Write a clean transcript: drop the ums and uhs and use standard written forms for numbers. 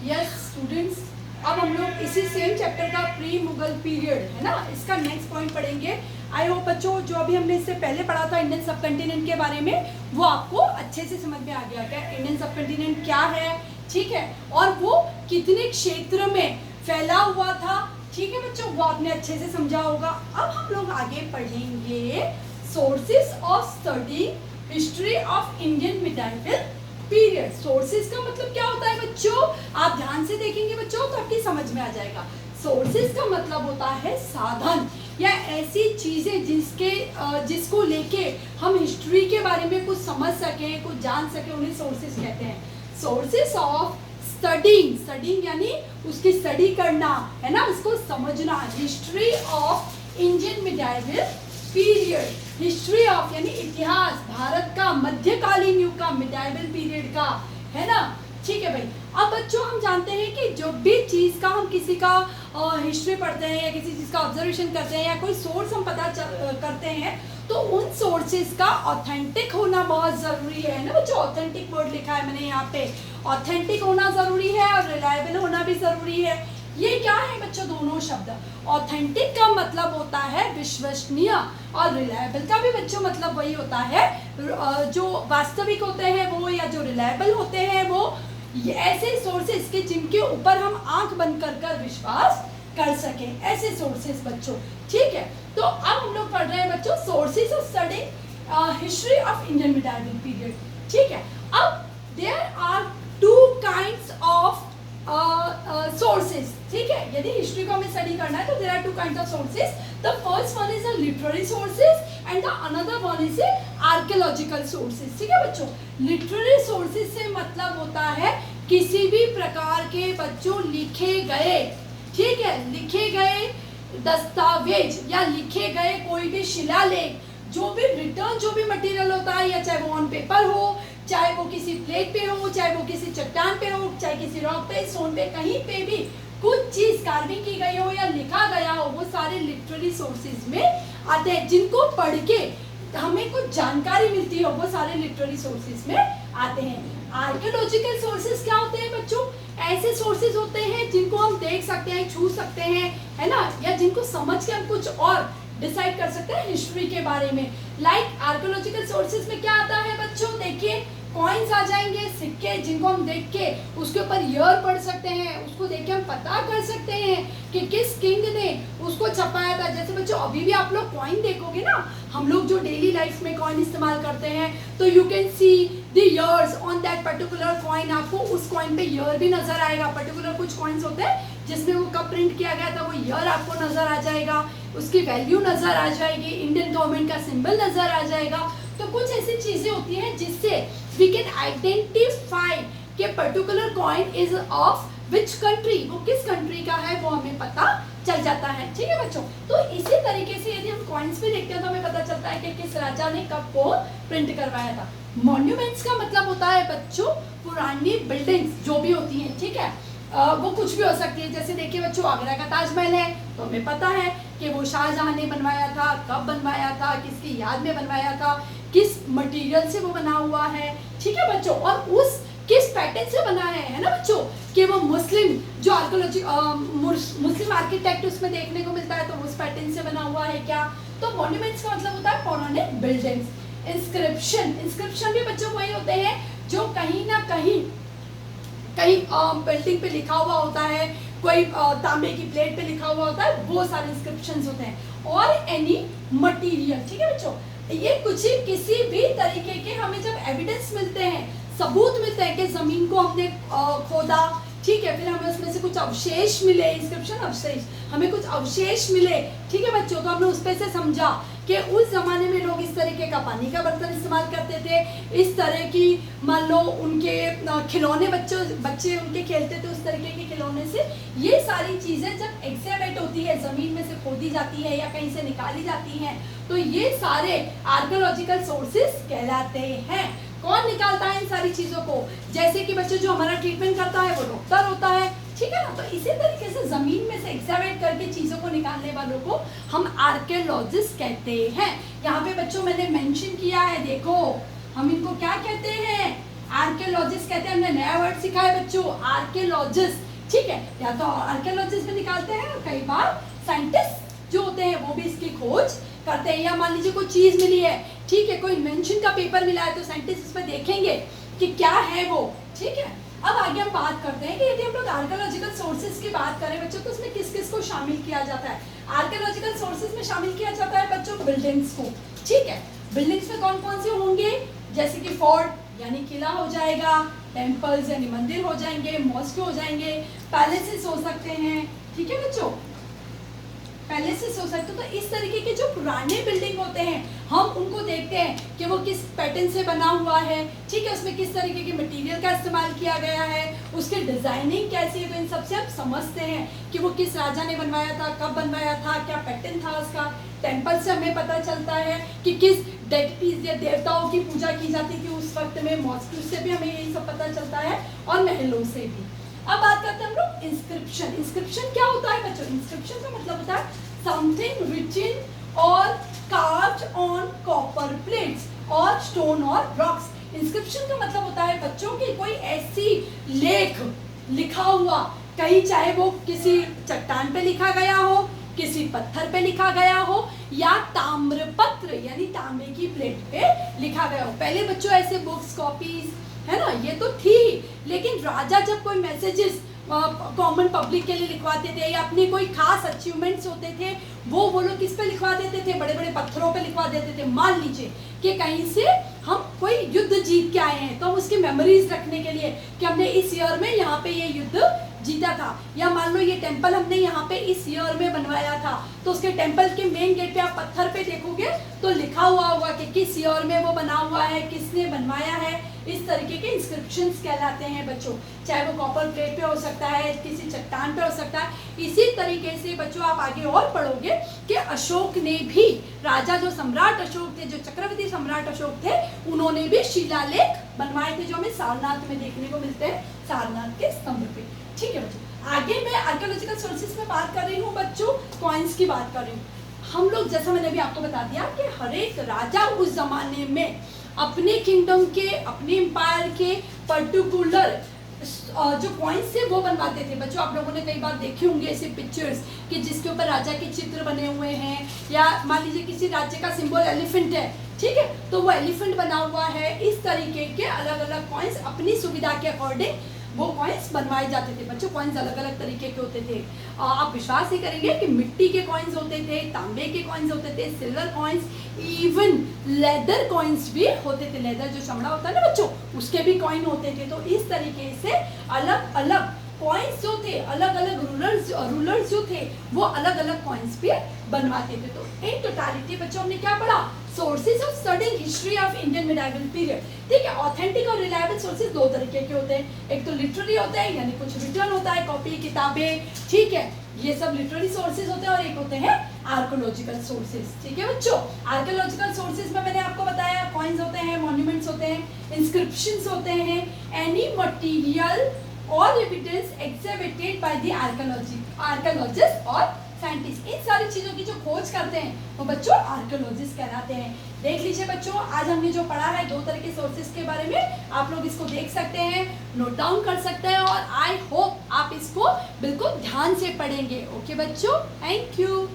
Yes students, अब हम लोग इसी सेम चैप्टर का प्री मुगल पीरियड है ना, इसका नेक्स्ट पॉइंट पढ़ेंगे। आई होप बच्चों जो अभी हमने इससे पहले पढ़ा था इंडियन सब कंटिनेंट के बारे में, वो आपको अच्छे से समझ में आ गया क्या इंडियन सब कंटिनेंट क्या है, ठीक है, और वो कितने क्षेत्र में फैला हुआ था, ठीक है बच्चों, वो आपने अच्छे से समझा होगा। अब हम लोग आगे पढ़ेंगे sources of study history of Indian medieval period. Sources का मतलब क्या होता है बच्चों, आप ध्यान से देखेंगे बच्चों तो आपकी समझ में आ जाएगा। सोर्सेज का मतलब होता है साधन या ऐसी चीजें जिसको लेके हम हिस्ट्री के बारे में कुछ समझ सके, कुछ जान सके, उन्हें सोर्सेज कहते हैं। सोर्सेज ऑफ स्टडिंग यानी उसकी स्टडी करना है ना, उसको समझना। History of Indian medieval period, history of यानी इतिहास भारत का मध्यकालीन युग का, मिडाइवल पीरियड का, है ना, ठीक है भाई। अब बच्चों हम जानते हैं कि जो भी चीज का हम किसी का हिस्ट्री पढ़ते हैं या किसी चीज का ऑब्जर्वेशन करते हैं या कोई सोर्स हम पता करते हैं, तो उन सोर्सेज का ऑथेंटिक होना बहुत जरूरी है ना बच्चों। ऑथेंटिक वर्ड लिखा है मैंने यहाँ पे, ऑथेंटिक होना जरूरी है और रिलायबल होना भी जरूरी है। ये क्या है बच्चों, दोनों शब्द। ऑथेंटिक का मतलब होता है विश्वसनीय और रिलायबल का भी बच्चों मतलब वही होता है, जो वास्तविक होते हैं वो या जो रिलायबल होते हैं वो, ये ऐसे सोर्सेस के जिनके ऊपर हम आंख बंद कर विश्वास कर सके, ऐसे सोर्सेस बच्चों, ठीक है। तो अब हम लोग पढ़ रहे हैं बच्चों sources of study history of Indian medieval period, ठीक है। अब there are two kinds of sources, ठीक है। यदि हिस्ट्री को हमें स्टडी करना है तो there are two kinds of sources. The first one is a literary sources and the another one is archaeological sources, ठीक है बच्चों। लिटरेरी सोर्सेस से मतलब होता है किसी भी प्रकार के बच्चों लिखे गए, ठीक है, लिखे गए दस्तावेज या लिखे गए कोई भी शिलालेख, जो भी रिटर्न जो भी मटेरियल होता है, या चाहे वो ऑन पेपर हो, चाहे वो किसी प्लेट पे हो, चाहे वो किसी चट्टान पे हो, चाहे किसी रॉक पे, स्टोन पे, कहीं पे भी कुछ चीज कार्विंग की गई हो या लिखा गया हो, वो सारे लिटरेरी सोर्सेज में आते हैं। जिनको पढ़ के हमें कुछ जानकारी मिलती हो वो सारे लिटरेरी सोर्सेज में आते हैं। आर्कियोलॉजिकल सोर्सेज क्या होते हैं बच्चों, ऐसे सोर्सेज होते हैं जिनको हम देख सकते हैं, छू सकते हैं, है ना, या जिनको समझ के हम कुछ और डिसाइड कर सकते हैं हिस्ट्री के बारे में। लाइक आर्कियोलॉजिकल सोर्सेज में क्या आता है बच्चों, देखिए कॉइन्स आ जाएंगे, सिक्के, जिनको हम देख के उसके ऊपर ईयर पढ़ सकते हैं, उसको देख के हम पता कर सकते हैं कि किस किंग ने उसको छपाया था। जैसे बच्चों अभी भी आप लोग कॉइन देखोगे ना, हम लोग जो डेली लाइफ में कॉइन इस्तेमाल करते हैं, तो you can see the years on that particular coin. आपको उस कॉइन पे ईयर भी नजर आएगा। पर्टिकुलर कुछ कॉइन्स होते हैं जिसमें वो कब प्रिंट किया गया था, वो ईयर आपको नजर आ जाएगा, उसकी वैल्यू नजर आ जाएगी, इंडियन गवर्नमेंट का सिंबल नजर आ जाएगा। तो कुछ ऐसी चीजें होती हैं जिससे we can identify कि particular coin is of which country, वो किस कंट्री का है वो हमें पता चल जाता है, ठीक है बच्चों। तो इसी तरीके से यदि हम कॉइन्स भी देखते हैं तो हमें पता चलता है कि किस राजा ने कब वो प्रिंट करवाया था। मॉन्यूमेंट्स का मतलब होता है बच्चों पुरानी बिल्डिंग्स जो भी होती हैं, ठीक है, वो कुछ भी हो सकती है। जैसे देखिए बच्चों आगरा का ताजमहल है तो हमें पता है कि वो शाहजहां ने बनवाया था, कब बनवाया था, किसकी याद में बनवाया था, किस मटेरियल से वो बना हुआ है, ठीक है बच्चों, और उस किस पैटर्न से बना है ना बच्चों, कि वो मुस्लिम जो आर्कियोलॉजी मुस्लिम आर्किटेक्ट उसमें देखने को मिलता है तो उस पैटर्न से बना हुआ है क्या। तो मॉन्यूमेंट्स का मतलब होता है पौराणिक बिल्डिंग्स। इंस्क्रिप्शन भी बच्चों वही होते हैं जो कहीं ना कहीं बिल्डिंग पे लिखा हुआ होता है, कोई तांबे की प्लेट पे लिखा हुआ होता है, वो सारे इंस्क्रिप्शंस होते हैं। और एनी मटेरियल, ठीक है बच्चों, ये कुछ ही किसी भी तरीके के हमें जब एविडेंस मिलते हैं, सबूत मिलते हैं कि जमीन को हमने खोदा, ठीक है, फिर हमें उसमें से कुछ अवशेष मिले, इंस्क्रिप्शन अवशेष, हमें कुछ अवशेष मिले, ठीक है बच्चों, तो हमने उस पे से समझा कि उस जमाने में लोग इस तरीके का पानी का बर्तन इस्तेमाल करते थे, इस तरह की मान लो उनके खिलौने बच्चे उनके खेलते थे उस तरीके के खिलौने से। ये सारी चीजें जब एक्सकेवेट होती है, जमीन में से खोदी जाती है या कहीं से निकाली जाती हैं, तो ये सारे आर्कियोलॉजिकल सोर्सेस कहलाते हैं। कौन निकालता है इन सारी चीजों को, जैसे कि बच्चों जो हमारा ट्रीटमेंट करता है वो डॉक्टर होता है, ठीक है ना। तो इसी तरीके से जमीन में से एक्सकेवेट करके चीजों को निकालने वालों को हम आर्कियोलॉजिस्ट कहते हैं। यहाँ पे बच्चों मैंने मेंशन किया है, देखो हम इनको क्या कहते हैं, आर्कियोलॉजिस्ट कहते हैं, हमने नया वर्ड सीखा है बच्चों, आर्कियोलॉजिस्ट, ठीक है। या तो आर्कियोलॉजिस्ट में निकालते हैं, कई बार साइंटिस्ट जो होते हैं वो भी इसकी खोज करते हैं। या मान लीजिए कोई चीज मिली है, ठीक है, कोई इन्वेंशन का पेपर मिला है, तो साइंटिस्ट इसमें देखेंगे कि क्या है वो, ठीक है। अब आगे हम बात करते हैं कि यदि हम लोग आर्कियोलॉजिकल सोर्सेज की बात करें बच्चों, तो उसमें किस किस को शामिल किया जाता है। आर्कियोलॉजिकल सोर्सेज में शामिल किया जाता है बच्चों बिल्डिंग्स को, ठीक है। बिल्डिंग्स में कौन कौन से होंगे, जैसे कि फोर्ट यानी किला हो जाएगा, टेम्पल्स यानी मंदिर हो जाएंगे, मॉस्क हो जाएंगे, पैलेसेस हो सकते हैं, ठीक है बच्चों, पैलेसेस हो सकते हैं। तो इस तरीके के जो पुराने बिल्डिंग होते हैं हम उनको देखते हैं कि वो किस पैटर्न से बना हुआ है, ठीक है, उसमें किस तरीके के मटेरियल का इस्तेमाल किया गया है, उसकी डिजाइनिंग कैसी है। तो इन सबसे आप समझते हैं कि वो किस राजा ने बनवाया था, कब बनवाया था, क्या पैटर्न था उसका। टेम्पल से हमें पता चलता है कि किस डेटिटीज या देवताओं की पूजा की जाती थी उस वक्त में। मॉस्क से भी हमें यही सब पता चलता है और महलों से भी। अब बात करते हैं हम लोग इंस्क्रिप्शन। इंस्क्रिप्शन क्या होता है बच्चों, इंस्क्रिप्शन का मतलब होता है समथिंग रिटन और कार्व्ड ऑन कॉपर प्लेट्स और स्टोन और रॉक्स। इंस्क्रिप्शन का मतलब होता है बच्चों की कोई ऐसी लेख लिखा हुआ, कहीं चाहे वो किसी चट्टान पे लिखा गया हो, किसी पत्थर पे लिखा गया हो, या ताम्रपत्र यानी तांबे की प्लेट पे लिखा गया हो। पहले बच्चों ऐसे बुक्स, कॉपीज, है ना, ये तो थी, लेकिन राजा जब कोई मैसेजेस कॉमन पब्लिक के लिए लिखवाते थे या अपनी कोई खास अचीवमेंट्स होते थे वो लोग किस पे लिखवा देते थे, बड़े बड़े पत्थरों पे लिखवा देते थे। मान लीजिए कि कहीं से हम कोई युद्ध जीत के आए हैं, तो हम उसकी मेमोरीज रखने के लिए कि हमने इस ईयर में यहाँ पे ये युद्ध जीता था, या मान लो ये टेम्पल हमने यहाँ पे इस ईयर में बनवाया था, तो उसके टेम्पल के मेन गेट पे आप पत्थर पे देखोगे तो लिखा हुआ होगा कि किस ईयर में वो बना हुआ है, किसने बनवाया है। इस तरीके के इंस्क्रिप्शंस कहलाते हैं बच्चों, चाहे वो कॉपर प्लेट पे हो सकता है, किसी चट्टान पे हो सकता है। इसी तरीके से बच्चों आप आगे और पढ़ोगे कि अशोक ने भी, राजा जो सम्राट अशोक थे, जो चक्रवर्ती सम्राट अशोक थे, उन्होंने भी शिलालेख बनवाए थे जो हमें सारनाथ में देखने को मिलते हैं, सारनाथ के स्तंभ पे, ठीक है बच्चों। आगे मैं आर्कियोलॉजिकल सोर्सेज में बात कर रही हूँ बच्चों, कॉइन्स की बात कर रही हूँ। हम लोग, जैसा मैंने अभी आपको बता दिया कि हर एक राजा उस जमाने में अपने किंगडम के, अपने एम्पायर के पर्टिकुलर जो कॉइन्स थे वो बनवाते थे बच्चों। आप लोगों ने कई बार देखे होंगे ऐसे पिक्चर्स कि जिसके ऊपर राजा के चित्र बने हुए हैं, या मान लीजिए किसी राज्य का सिंबल एलिफेंट है, ठीक है, तो वो एलिफेंट बना हुआ है। इस तरीके के अलग अलग कॉइन्स अपनी सुविधा के अकॉर्डिंग वो कॉइन्स बनवाए जाते थे बच्चों। कॉइन्स अलग अलग तरीके के होते थे। आप विश्वास ही करेंगे कि मिट्टी के कॉइन्स होते थे, तांबे के कॉइन्स होते थे, silver coins, even leather coins भी होते थे। लेदर जो चमड़ा होता है ना बच्चों, उसके भी कॉइन होते थे। तो इस तरीके से अलग अलग कॉइन्स जो थे, अलग अलग रूलर्स जो थे वो अलग अलग कॉइन्स भी बनवाते थे। तो इन टोटालिटी बच्चों हमने क्या पढ़ा, sources of studying history of Indian medieval period, ठीक है। ऑथेंटिक और रिलायबल सोर्सेज दो तरीके के होते हैं, एक तो लिटरेरी होते हैं यानी कुछ रिटर्न होता है, कॉपी, किताबें, ठीक है, ये सब लिटरेरी सोर्सेज होते हैं, और एक होते हैं आर्कियोलॉजिकल सोर्सेज, ठीक है बच्चों। आर्कियोलॉजिकल सोर्सेज में मैंने आपको बताया कॉइन्स होते हैं, मॉन्यूमेंट्स होते हैं, इंस्क्रिप्शंस होते हैं, एनी मटेरियल और एविडेंस एक्सहिबिटेड बाय द आर्कियोलॉजिस्ट और साइंटिस्ट। इन सारी चीजों की जो खोज करते हैं वो बच्चों आर्कियोलॉजिस्ट कहलाते हैं। देख लीजिए बच्चों, आज हमने जो पढ़ा है दो तरह के सोर्सेज के बारे में, आप लोग इसको देख सकते हैं, नोट डाउन कर सकते हैं, और आई होप आप इसको बिल्कुल ध्यान से पढ़ेंगे। ओके बच्चों, थैंक यू।